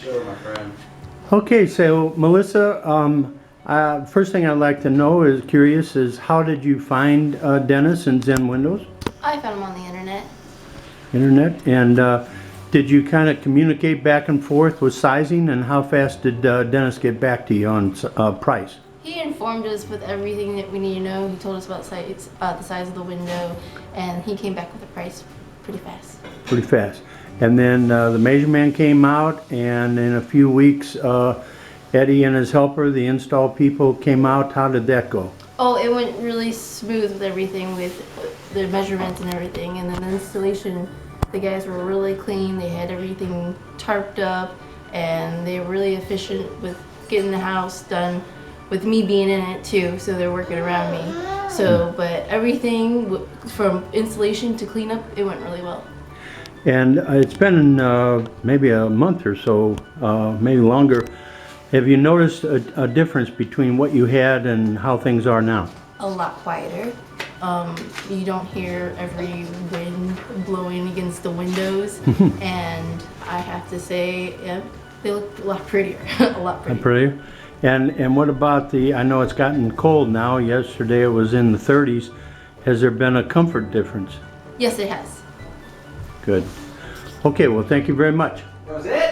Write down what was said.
Sure, my friend. Okay, so Melissa, first thing I'd like to know is how did you find Dennis and Zen Windows? I found him on the internet. Internet, and did you kind of communicate back and forth with sizing, and how fast did Dennis get back to you on price? He informed us with everything that we need to know. He told us about the size of the window, and he came back with the price pretty fast. Pretty fast. And then the measurement came out, and in a few weeks, Eddie and his helper, the install people, came out. How did that go? Oh, it went really smooth with everything, with the measurements and everything, and then the installation. The guys were really clean. They had everything tarped up, and they were really efficient with getting the house done. With me being in it too, so they're working around me. So, but everything from installation to cleanup, it went really well. And it's been maybe a month or so, maybe longer. Have you noticed a difference between what you had and how things are now? A lot quieter. You don't hear every wind blowing against the windows, and I have to say, yeah, they look a lot prettier. A lot prettier. Prettier? And what about I know it's gotten cold now. Yesterday it was in the 30s. Has there been a comfort difference? Yes, it has. Good. Okay, well, thank you very much. That was it?